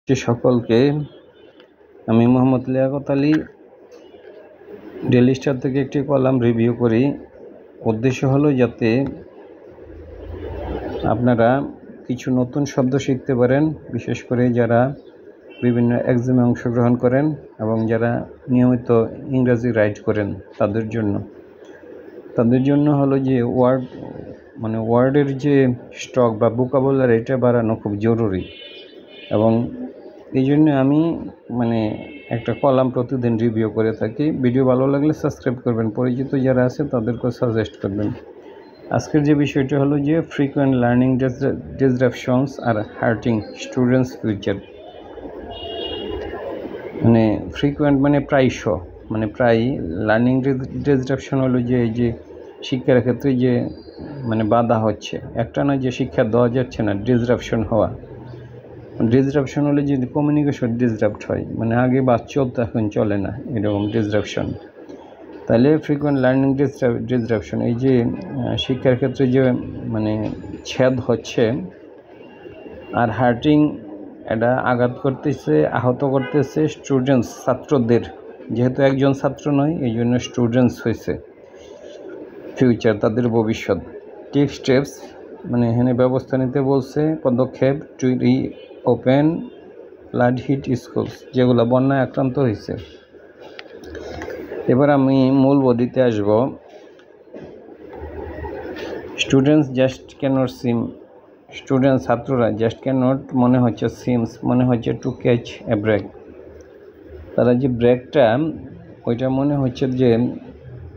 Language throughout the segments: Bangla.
সকলকে আমি মোহাম্মদ লিয়াকত আলী ডেইলি স্টার থেকে একটি কলাম রিভিউ করি। উদ্দেশ্য হলো যাতে আপনারা কিছু নতুন শব্দ শিখতে পারেন, বিশেষ করে যারা বিভিন্ন এক্সামে অংশগ্রহণ করেন এবং যারা নিয়মিত ইংরেজি রাইট করেন তাদের জন্য হলো যে ওয়ার্ডের যে স্টক বা ভোকাবুলারি এটা বাড়ানো খুব জরুরি। এবং এই জন্য আমি একটা কলাম প্রতিদিন রিভিউ করে থাকি। ভিডিও ভালো লাগলে সাবস্ক্রাইব করবেন, পরিচিত যারা আছে তাদেরকেও সাজেস্ট করবেন। আজকের যে বিষয়টা হলো যে ফ্রিকোয়েন্ট লার্নিং ডিসরাপশনস আর হার্টিং স্টুডেন্টস ফিউচার। ফ্রিকোয়েন্ট প্রায় লার্নিং ডিসরাপশন হলো যে এই যে শিক্ষার ক্ষেত্রে যে বাধা হচ্ছে, একটা না যে শিক্ষা দেওয়া যাচ্ছে না, ডিসরাপশন হলে যে কমিউনিকেশন ডিসরাপ্ট হয়, আগে বাস চলতো এখন চলে না, এরকম ডিসরাপশন। তাহলে ফ্রিকোয়েন্ট লার্নিং ডিসরাপশন এই যে শিক্ষার ক্ষেত্রে যে ছেদ হচ্ছে আর হার্টিং, এটা আঘাত করতেছে, আহত করতেছে স্টুডেন্টস, ছাত্রদের। যেহেতু একজন ছাত্র নয়, এই জন্য স্টুডেন্টস হয়েছে, ফিউচার তাদের ভবিষ্যৎ। টেক স্টেপস এখানে ব্যবস্থা নিতে বলছে, পদক্ষেপ to open flood hit schools, যেগুলো বন্যায় আক্রান্ত হয়েছে। এবার আমি মূল বডিতে আসব। ছাত্ররা জাস্ট ক্যানট মনে হচ্ছে সিমস মনে হচ্ছে টু ক্যাচ এ ব্রেক। তারা যে ব্রেকটা ওইটা মনে হচ্ছে যে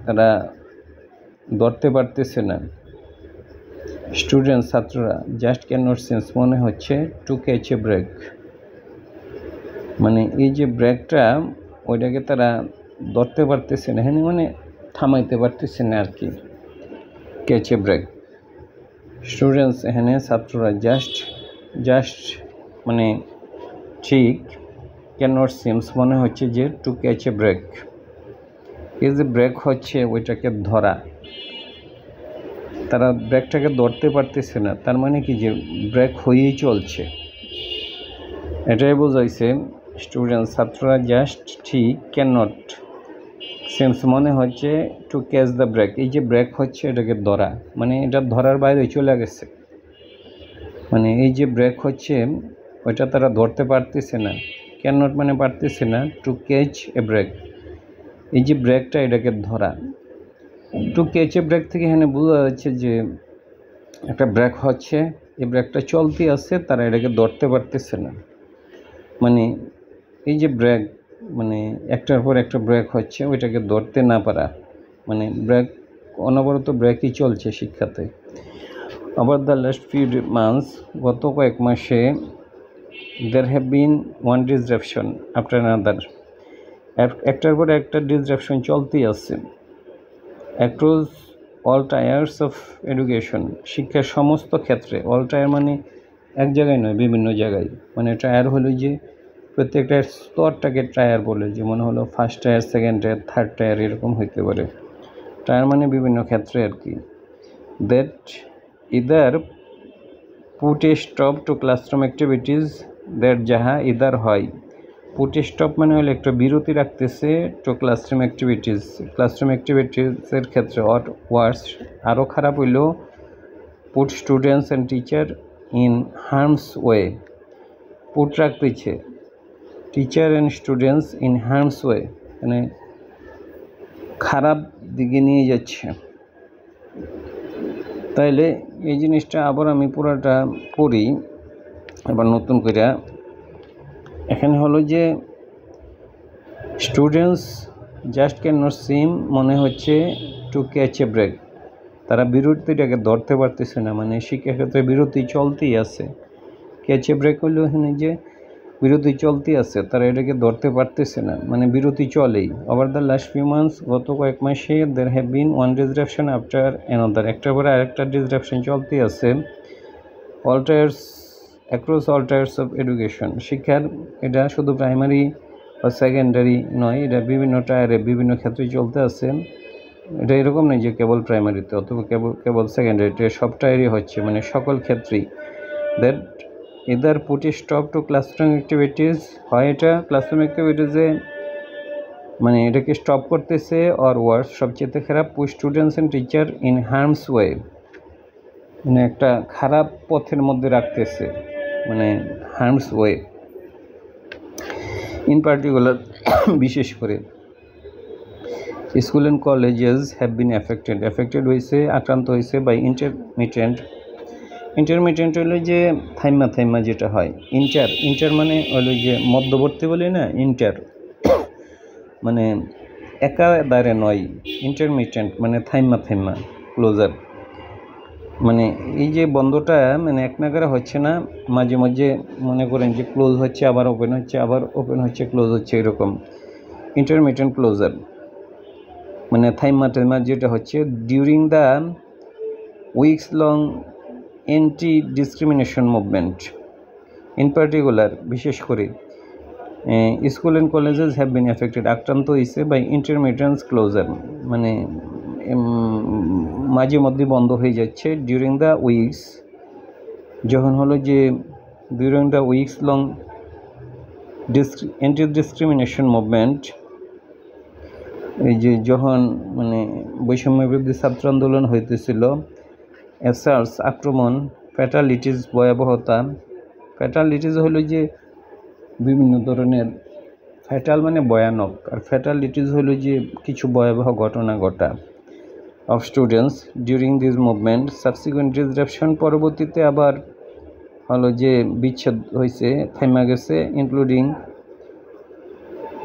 তারা ধরতে পারতেছে না। ছাত্ররা জাস্ট ক্যানট সিমস মনে হচ্ছে টু ক্যাচ এ ব্রেক, এই যে ব্রেকটা ওইটাকে তারা ধরতে পারতেছে না, এখানে থামাইতে পারতেছে না আর কি, ক্যাচ এ ব্রেক। স্টুডেন্টস এখানে ছাত্ররা জাস্ট ঠিক ক্যানট সিমস মনে হচ্ছে যে টু ক্যাচ এ ব্রেক। এই যে ব্রেক হচ্ছে ওইটাকে ধরা, তারা ব্রেকটাকে ধরতে পারতেছে না, তার কি যে ব্রেক হয়েই চলছে, এটাই বোঝাইছে। ছাত্ররা জাস্ট ঠিক ক্যানট সিমস মনে হচ্ছে টু ক্যাচ দ্য ব্রেক, এই যে ব্রেক হচ্ছে এটাকে ধরা, এটা ধরার বাইরে চলে গেছে, এই যে ব্রেক হচ্ছে ওইটা তারা ধরতে পারতেছে না। ক্যানট পারতেছে না, টু ক্যাচ এ ব্রেক, এই যে ব্রেকটা এটাকে ধরা। টু ক্যাচ এ ব্রেক থেকে এখানে বোঝা যাচ্ছে যে একটা ব্রেক হচ্ছে, এই ব্রেকটা চলতে আছে, তারা এটাকে ধরতে পারতেছে না। এই যে ব্রেক একটার পর একটা ব্রেক হচ্ছে, ওইটাকে ধরতে না পারা, ব্রেক অনবরত ব্রেকই চলছে শিক্ষাতে। Over the last few months, গত কয়েক মাসে, there have been one disruption after another, একটার পর একটা ডিসরাপশন চলতেই আছে। Across all tiers of education, শিক্ষার সমস্ত ক্ষেত্রে। অল টায়ার এক জায়গায় নয়, বিভিন্ন জায়গায়। টায়ার হলো যে প্রত্যেকটা স্তরটাকে টায়ার বলে, যেমন হলো first tier, second tier, third tier, এরকম হইতে পারে। টায়ার বিভিন্ন ক্ষেত্রে আর কি। That either put a stop to classroom activities, that যাহা ইদার হয়, পুট এ স্টপ হলো একটা বিরতি রাখতেছে, টু ক্লাসরুম অ্যাক্টিভিটিসের ক্ষেত্রে। অর ওয়ার্স, আরও খারাপ হইল, put students and teacher in harm's way, put রাখতেছে teacher and students in harm's way, খারাপ দিকে নিয়ে যাচ্ছে। তাইলে এই জিনিসটা আবার আমি পুরাটা পড়ি এবার নতুন করে। এখানে হলো যে students just can not seem মনে হচ্ছে টু ক্যাচ এ ব্রেক, তারা বিরতিটাকে ধরতে পারতেছে না, শিক্ষাক্ষেত্রে বিরতি চলতেই আছে। ক্যাচ এ ব্রেক হলো এখানে যে বিরতি চলতেই আছে, তারা এটাকে ধরতে পারতেছে না, বিরতি চলেই। Over the last few months, গত কয়েক মাসে, there have been one disruption after another, একটার পরে আরেকটা ডিসরাপশন চলতেই আছে। Across all tiers of education, শিক্ষার এটা শুধু প্রাইমারি বা সেকেন্ডারি নয়, এটা বিভিন্ন টায়ারে বিভিন্ন ক্ষেত্রে চলতে আছে। এটা এরকম নেই যে কেবল প্রাইমারিতে অথবা কেবল সেকেন্ডারিতে, সব টায়ারই হচ্ছে, সকল ক্ষেত্রেই। That either put a stop to classroom activities, হয় এটা ক্লাসরুম অ্যাক্টিভিটিসে মানে এটাকে স্টপ করতেছে, অর ওয়ার্স সবচেয়ে খারাপ push students and teacher in harm's way, মানে একটা খারাপ পথের মধ্যে রাখতেছে, মানে হার্মস ওয়ে। ইন পার্টিকুলার বিশেষ করে school and colleges have been affected হয়েছে, আক্রান্ত হয়েছে বাই ইন্টারমিডিয়েন্ট হলো যে থাইমা যেটা হয়, ইন্টার মানে হলো যে মধ্যবর্তী বলি না, ইন্টার মানে একাধারে নয়, ইন্টারমিডিয়েন্ট মানে থাইমা ক্লোজার, মানে এই যে বন্ধটা মানে এক নাগারে হচ্ছে না, মাঝে মাঝে মনে করেন যে ক্লোজ হচ্ছে আবার ওপেন হচ্ছে, আবার ওপেন হচ্ছে ক্লোজ হচ্ছে, এরকম ইন্টারমিডিয়েন্ট ক্লোজার মানে থাইমা যেটা হচ্ছে during the weeks long anti discrimination movement. In particular বিশেষ করে school and colleges have been affected আক্রান্ত হয়েছে বাই ইন্টারমিডিয়েন্ট ক্লোজার, মানে মাঝে মধ্যে বন্ধ হয়ে যাচ্ছে, ডিউরিং দ্য উইকস যখন হলো যে during the weeks long anti discrimination movement, এই যে যখন মানে বৈষম্য বিরোধী ছাত্র আন্দোলন হইতেছিল, অ্যাসার্টস আক্রমণ, ফ্যাটালিটিস ভয়াবহতা, ফ্যাটালিটিস হলো যে বিভিন্ন ধরনের, ফ্যাটাল মানে ভয়ানক, আর ফ্যাটালিটিস হলো যে কিছু ভয়াবহ ঘটনা ঘটা of students during this movement, subsequent disruption পরবর্তীতে আবার হলো যে বিচ্ছেদ হয়েছে, থেমে গেছে, including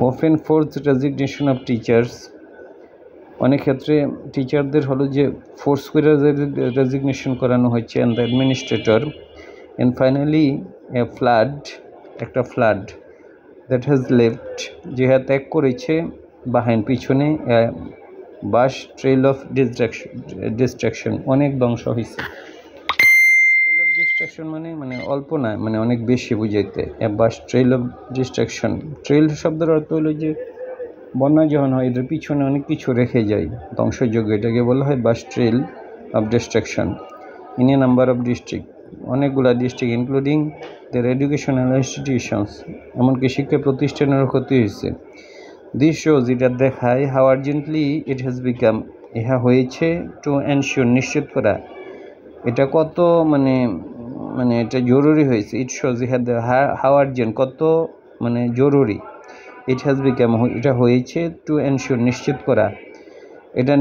open forced resignation of teachers, অনেক ক্ষেত্রে টিচারদের হলো যে ফোর্স করে রেজিগনেশন করানো হচ্ছে, and the administrator, and finally একটা ফ্লাড দ্যাট হ্যাজ লেফট যেটা ত্যাগ করেছে বাহিন পিছনে বাস ট্রেল অফ ডিস্ট্রাকশন, অনেক ধ্বংস হয়েছে। ট্রেল অফ ডিস্ট্রাকশন মানে অল্প না, মানে অনেক বেশি বুঝাইতে, বাস ট্রেল অফ ডিস্ট্রাকশন, ট্রেল শব্দের অর্থ হলো যে বন্যা যখন হয় এদের পিছনে অনেক কিছু রেখে যায় ধ্বংসযোগ্য, এটাকে বলা হয় বাস trail of destruction in a number of district, অনেকগুলা district including their educational institutions, এমনকি শিক্ষা প্রতিষ্ঠানেরও ক্ষতি হয়েছে। দিস শোজ, এটা দেখায় how urgently it has become, ইহা হয়েছে টু এনশিওর নিশ্চিত করা, এটা কত মানে এটা জরুরি হয়েছে, ইট শোজ হাউ আর্জেন্ট কত মানে জরুরি, ইট হ্যাজ বিকাম এটা হয়েছে টু এনশিওর নিশ্চিত করা, এটা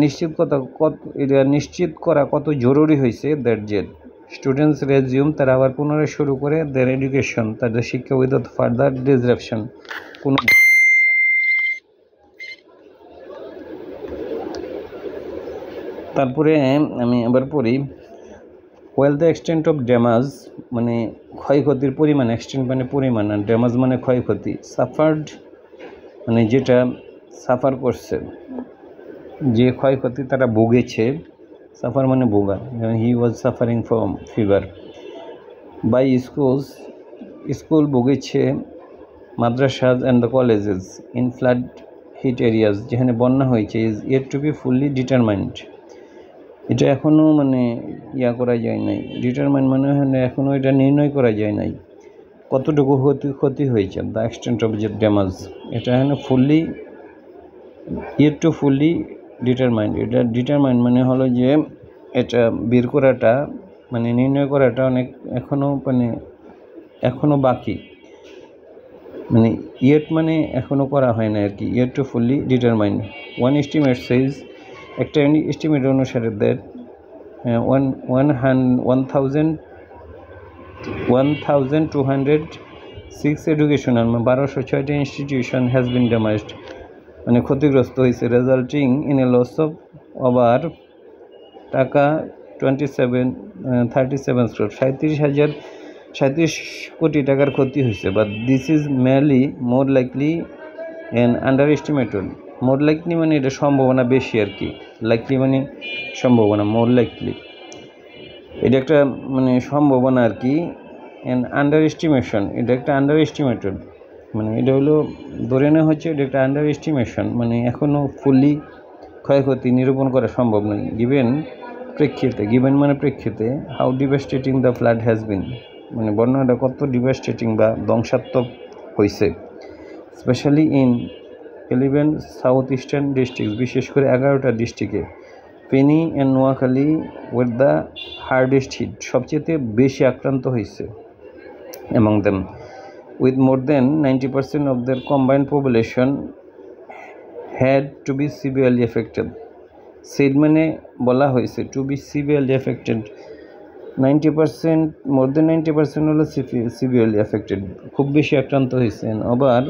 নিশ্চিত করা কত জরুরি হয়েছে, দ্যাট জেড স্টুডেন্টস রেজিউম, তারা আবার পুনরায় শুরু করে দের এডুকেশন, তাদের শিক্ষা উইদাউট ফার্দার ডিসরাপশন, কোনো। তারপরে আমি আবার পড়ি, well the extent of damage মানে ক্ষয়ক্ষতির পরিমাণ, এক্সটেন্ট মানে পরিমাণ, আর ড্যামেজ মানে ক্ষয়ক্ষতি, সাফার্ড মানে যেটা সাফার করছে, যে ক্ষয়ক্ষতি তারা ভুগেছে, সাফার মানে ভোগা, he was suffering from fever, by school ভুগেছে, madrasas and the colleges in flood hit areas, যেখানে বন্যা হয়েছে, is yet to be fully determined, এটা এখনও মানে করা যায় নাই, ডিটারমাইন্ড মানে এখনও এটা নির্ণয় করা যায় নাই কতটুকু ক্ষতি হয়েছে, দ্য এক্সটেন্ট অফ যে ড্যামেজ, এটা এখানে ইয়েট টু ফুললি ডিটারমাইন্ড, এটা ডিটারমাইন্ড মানে হলো যে এটা বের করাটা মানে নির্ণয় করাটা অনেক এখনও বাকি, মানে ইয়েট মানে এখনও করা হয় না আর কি, yet to fully determined. One estimate says, একটা এস্টিমেট অনুসারে দ্যাট 1206 এডুকেশনাল 1206টা ইনস্টিটিউশন হ্যাজ বিন ড্যামেজড, মানে ক্ষতিগ্রস্ত হয়েছে, resulting in a loss of over taka 37 crore, 37 কোটি টাকার ক্ষতি হয়েছে, but this is merely more likely and under estimated, more likely মানে এটা সম্ভাবনা বেশি আর কি, লাইকলি মানে সম্ভাবনা, মোর লাইকলি এটা একটা মানে সম্ভাবনা আর কি, অ্যান্ড আন্ডার এস্টিমেশন এটা একটা আন্ডার এস্টিমেটেড, মানে এটা হলো ধরে নেওয়া হচ্ছে এটা একটা আন্ডার এস্টিমেশন, মানে এখনও ফুললি ক্ষয়ক্ষতি নিরূপণ করা সম্ভব নয়, গিভেন মানে প্রেক্ষিতে, how devastating the flood has been, মানে বন্যাটা কত ডিভাস্টেটিং বা ধ্বংসাত্মক হয়েছে, specially in 11 south eastern district, বিশেষ করে 11টা ডিস্ট্রিক্টে। Feni and Noakhali were the hardest hit, সবচেয়ে বেশি আক্রান্ত হয়েছে among them, with more than 90% of their combined population had to be severely affected. said মানে বলা হয়েছে to be severely affected, 90%, more than 90% হলো severely affected, খুব বেশি আক্রান্ত হয়েছেন। আবার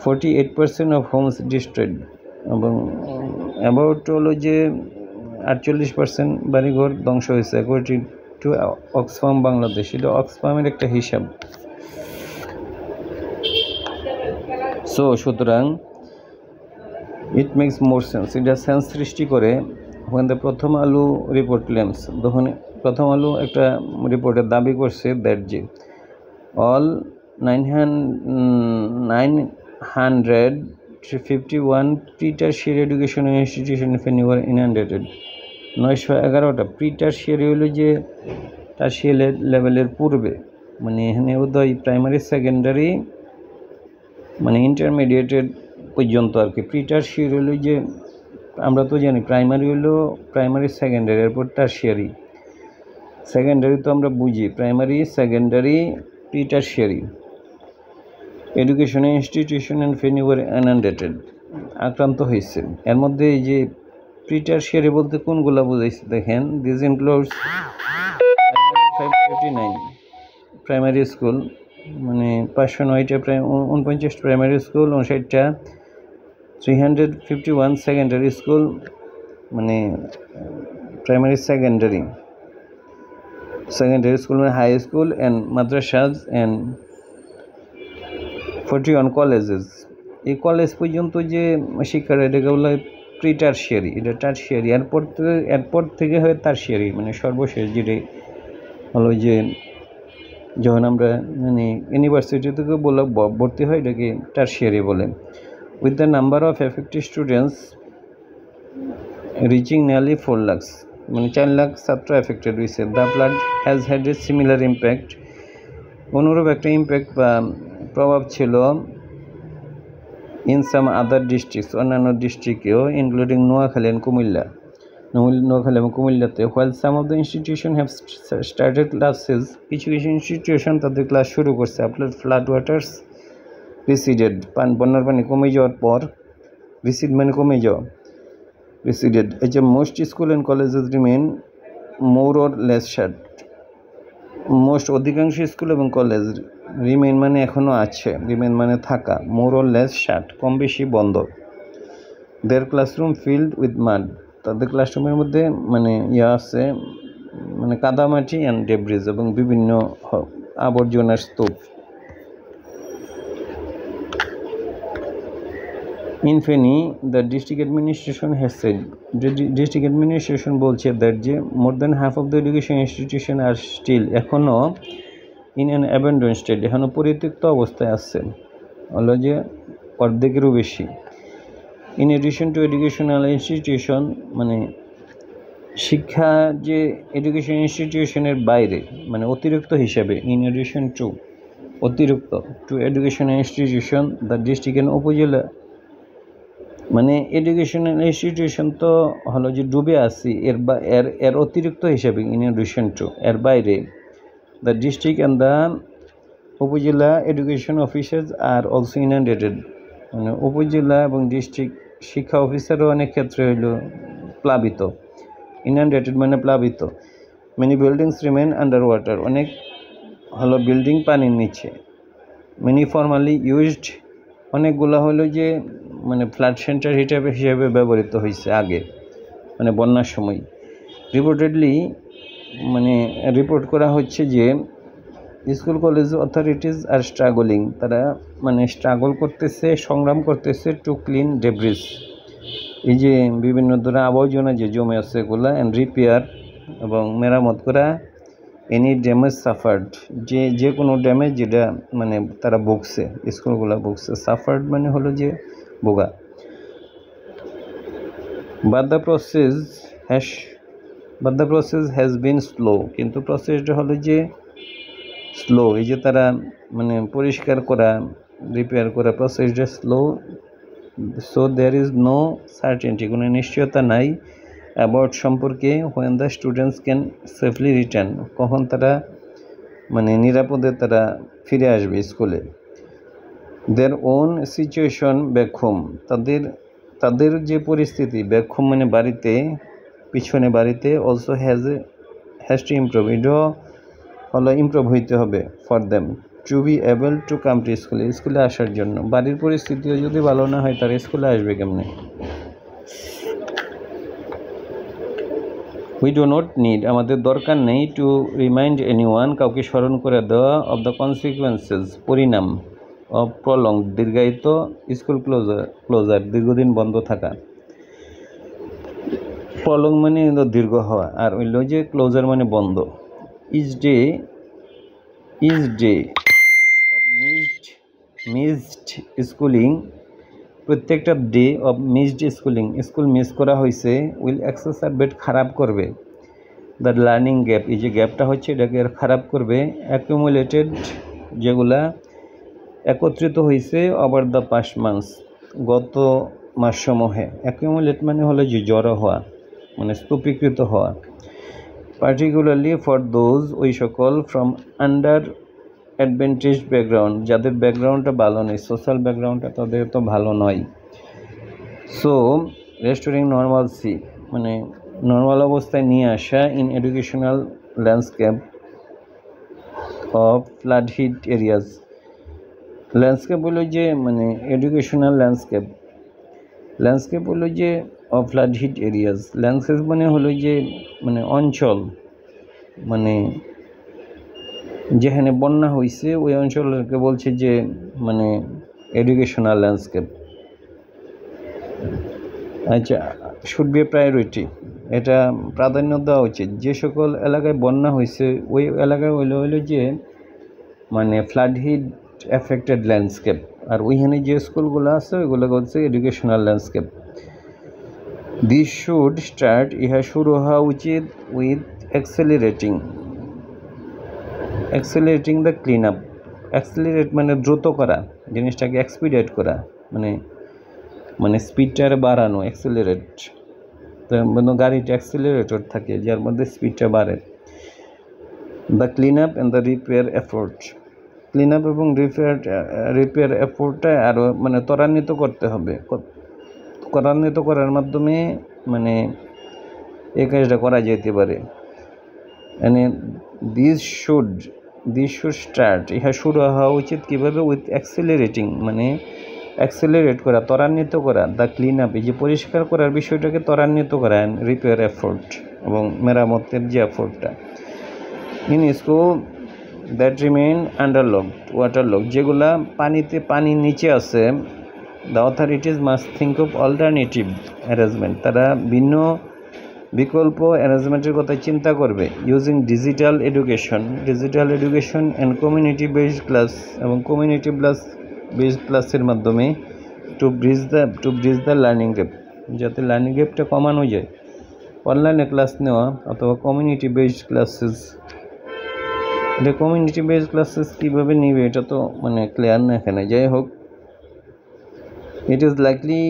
48% of homes destroyed, এবং অ্যাবাউট হলো যে 48% বাড়িঘর ধ্বংস হয়েছে, অ্যাকর্ডিং টু অক্সফাম বাংলাদেশ। এটা অক্সফামের একটা হিসাব। সো সুতরাং ইট মেক্স মোর সেন্স, এটা সেন্স সৃষ্টি করে when the প্রথম আলো রিপোর্ট claims, তখন প্রথম আলো একটা রিপোর্টে দাবি করছে দ্যাট যে all 951 pre-tertiary educational institution in Feni were inundated. 911টা প্রি-টারশিয়ারি হলো যে টারশিয়ারি লেভেলের পূর্বে, মানে এখানে উদয় প্রাইমারি সেকেন্ডারি মানে ইন্টারমিডিয়েটের পর্যন্ত আর কি। প্রি-টারশিয়ারি হলো যে আমরা তো জানি প্রাইমারি হলো প্রাইমারি সেকেন্ডারি, এরপর টারশিয়ারি। সেকেন্ডারি তো আমরা বুঝি, primary secondary pre tertiary educational institution in Feni were inundated, আক্রান্ত হয়েছে। এর মধ্যে এই যে প্রি-টারশিয়ারি বলতে কোনগুলো বোঝাইছে দেখেন, দিস ইনক্লুডস 559 প্রাইমারি স্কুল, মানে 509টা 49 প্রাইমারি স্কুল, 59টা 351 সেকেন্ডারি স্কুল, মানে প্রাইমারি সেকেন্ডারি স্কুল মানে high school and madrasas and 41 colleges. এই কলেজ পর্যন্ত যে শিক্ষাটা এটাকে বলা হয় প্রি-টারশিয়ারি, এটা টারশিয়ারি। এরপর থেকে হয় টারশিয়ারি, মানে সর্বশেষ যেটা হলো যে যখন আমরা মানে ইউনিভার্সিটি থেকে ভর্তি হয় এটাকে টারশিয়ারি বলে। With the number of affected students reaching nearly 4 lakh, মানে 4 লাখ ছাত্র এফেক্টেড হয়েছে। The flood has had a similar impact, অনুরূপ একটা ইম্প্যাক্ট বা প্রভাব ছিল ইন সাম আদার ডিস্ট্রিক্টস, অন্যান্য ডিস্ট্রিক্টেও, ইনক্লুডিং নোয়াখালী অ্যান্ড কুমিল্লা, নোয়াখালী এবং কুমিল্লাতে। While some of the institution have started classes, কিছু কিছু ইনস্টিটিউশন তাদের ক্লাস শুরু করছে আফটার ফ্লাড ওয়াটার্স রিসিডেড, বন্যার পানি কমে যাওয়ার পর, রিসিড মানে কমে যাওয়া, রিসিডেড। এই যে most school and colleges remain more or less shut, most অধিকাংশ স্কুল এবং কলেজ, রিমেন মানে এখনও আছে, রিমেন মানে থাকা, মোর অর লেস শাট কম বেশি বন্ধ। দেয়ার ক্লাসরুম ফিল্ড উইথ মাড, তাদের ক্লাসরুমের মধ্যে মানে আছে মানে কাদামাটি অ্যান্ড ডেব্রিজ, এবং বিভিন্ন আবর্জনার স্তূপ। In Feni the district administration has said, district administration বলছে দ্যাট যে more than half of the education institution are still, এখনও ইন অ্যান অ্যাবেন্ডন স্টেট, এখনও পরিত্যক্ত অবস্থায় আছে, হলো যে অর্ধেকেরও বেশি। In addition to educational institution, মানে শিক্ষা যে এডুকেশন ইনস্টিটিউশনের বাইরে, মানে অতিরিক্ত হিসাবে, ইন এডিশন টু অতিরিক্ত to educational institution the district and upazila, মানে এডুকেশনাল ইনস্টিটিউশন তো হলো যে ডুবে আছি, এর অতিরিক্ত হিসাবে, ইন এডিশন টু এর বাইরে, দ্য ডিস্ট্রিক্ট অ্যান্ড দ্য উপজেলা education officers are also inundated, মানে উপজেলা এবং ডিস্ট্রিক্ট শিক্ষা অফিসারও অনেক ক্ষেত্রে হইল প্লাবিত। ইনান্ডেটেড মানে প্লাবিত। Many buildings remain under water, অনেক হলো বিল্ডিং পানির নিচে। মেনি ফর্মালি ইউজড, অনেকগুলো হলো যে মানে ফ্লাড সেন্টার হিসাবে ব্যবহৃত হয়েছে আগে, মানে বন্যার সময়। রিপোর্টেডলি, মানে রিপোর্ট করা হচ্ছে যে স্কুল কলেজ অথরিটিজ আর স্ট্রাগলিং, তারা মানে স্ট্রাগল করতেছে, সংগ্রাম করতেছে টু ক্লিন ডেব্রিজ, এই যে বিভিন্ন ধরনের আবর্জনা যে জমে আছে এগুলা, অ্যান্ড রিপেয়ার এবং মেরামত করা এনি ড্যামেজ সাফার্ড, যে কোনো ড্যামেজ যেটা মানে তারা ভুগছে, স্কুলগুলো ভুগছে। সাফার্ড মানে হলো যে ভোগা। But the process has been slow, কিন্তু প্রসেসটা হলো যে স্লো, এই যে তারা মানে পরিষ্কার করা রিপেয়ার করা প্রসেসটা slow. So there is no certainty, কোনো নিশ্চয়তা নাই অ্যাবাউট সম্পর্কে when the students can safely return, কখন তারা মানে নিরাপদে তারা ফিরে আসবে স্কুলে। Their own situation back home, তাদের যে পরিস্থিতি ব্যাক হোম মানে বাড়িতে, পিছনে বাড়িতে, অলসো হ্যাজ টু ইমপ্রুভ, এটাও হলো ইমপ্রুভ হইতে হবে for them to be able to come to স্কুলে আসার জন্য। বাড়ির পরিস্থিতিও যদি ভালো না হয় তারা স্কুলে আসবে কেমনে? উই ডো নট নিড, আমাদের দরকার নেই, টু রিমাইন্ড এনিওয়ান, কাউকে স্মরণ করে দেওয়া, অফ দ্য কনসিকুয়েন্সেস, পরিণাম, অফ প্রলং, দীর্ঘায়িত, স্কুল ক্লোজার, দীর্ঘদিন বন্ধ থাকা। প্রলং মানে দীর্ঘ হওয়া, আর হইল যে ক্লোজার মানে বন্ধ। Each day of missed schooling, প্রত্যেকটা day of missed schooling, school miss করা হয়েছে, উইল এক্সারবেট, খারাপ করবে, দ্য লার্নিং গ্যাপ, এই যে গ্যাপটা হচ্ছে এটাকে খারাপ করবে, অ্যাকুমুলেটেড, যেগুলা একত্রিত হয়েছে, ওভার দ্য পাস্ট মান্থস, গত মাসসমূহে। অ্যাকুমুলেট মানে হলো যে জড়ো হওয়া, মানে স্তূপীকৃত হওয়া। পার্টিকুলারলি ফর দোজ, ওই সকল, ফ্রম আন্ডার অ্যাডভেন্টেজ ব্যাকগ্রাউন্ড, যাদের ব্যাকগ্রাউন্ডটা ভালো নেই, সোশ্যাল ব্যাকগ্রাউন্ডটা তাদের তো ভালো নয়। সো রেস্টোরিং নর্মালসি মানে নর্মাল অবস্থায় নিয়ে আসা, in educational landscape of flood hit areas, landscape হলো যে মানে এডুকেশনাল ল্যান্ডস্কেপ হলো যে of flood hit areas, landscape মানে হলো যে মানে অঞ্চল, মানে যেখানে বন্যা হয়েছে ওই অঞ্চলকে বলছে যে মানে এডুকেশনাল ল্যান্ডস্কেপ। আচ্ছা, শুড বি প্রায়োরিটি, এটা প্রাধান্য দেওয়া উচিত, যে সকল এলাকায় বন্যা হয়েছে ওই এলাকায় হইলো যে মানে ফ্লাড হিট এফেক্টেড ল্যান্ডস্কেপ, আর ওইখানে যে স্কুলগুলো আছে ওইগুলো হচ্ছে educational landscape. This should start, ইহা শুরু হওয়া উচিত, with accelerating the clean up, accelerate মানে দ্রুত করা, জিনিসটাকে এক্সপিডিয়েট করা, মানে স্পিডটা বাড়ানো, অ্যাক্সেলারেট, গাড়িটা অ্যাক্সেলারেটর থাকে যার মধ্যে স্পিডটা বাড়ে। The clean up and the repair effort, clean up এবং রিপেয়ার এফোর্টটা আরও মানে ত্বরান্বিত করতে হবে, ত্বরান্বিত করার মাধ্যমে মানে এই কাজটা করা যেতে পারে। মানে দিস শুড স্টার্ট, ইহা শুরু হওয়া উচিত কীভাবে? উইথ অ্যাক্সেলারেটিং মানে অ্যাক্সেলারেট করা, ত্বরান্বিত করা, দ্য ক্লিন আপ, এই যে পরিষ্কার করার বিষয়টাকে ত্বরান্বিত করা, অ্যান্ড রিপেয়ার এফোর্ট এবং মেরামতের যে এফোর্টটা। ইন স্কুল দ্যাট রিমেইন ওয়াটারলক, যেগুলা পানি নিচে আছে, the authorities must think of alternative arrangement, তারা ভিন্ন বিকল্প অ্যারেঞ্জমেন্টের কথা চিন্তা করবে। Using digital education and community based class, এবং কমিউনিটি বেসড ক্লাসের মাধ্যমে two bridge the learning gap, যাতে লার্নিং গ্যাপটা কমানো যায়। অনলাইনে ক্লাস নেওয়া অথবা কমিউনিটি বেসড ক্লাসেস, এটা কমিউনিটি বেসড ক্লাসেস কীভাবে নিবে এটা তো মানে ক্লিয়ার না এখানে। যাই হোক, ইট ইজ লাইকলি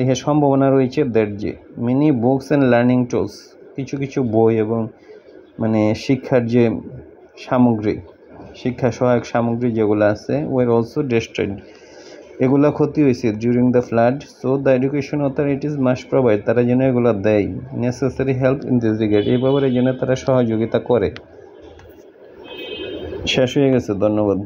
হ্যাঁ সম্ভাবনা রয়েছে দ্যাট যে many books and learning tools, কিছু বই এবং মানে শিক্ষার যে সামগ্রী, শিক্ষা সহায়ক সামগ্রী যেগুলো আছে, ওয়ার অলসো ডেস্ট্রয়েড, এগুলো ক্ষতি হয়েছে during the flood. So the education authorities must provide, তারা যেন এগুলো দেয়, necessary help in this regard, এই ব্যাপারে যেন তারা সহযোগিতা করে। শেষ হয়ে গেছে, ধন্যবাদ।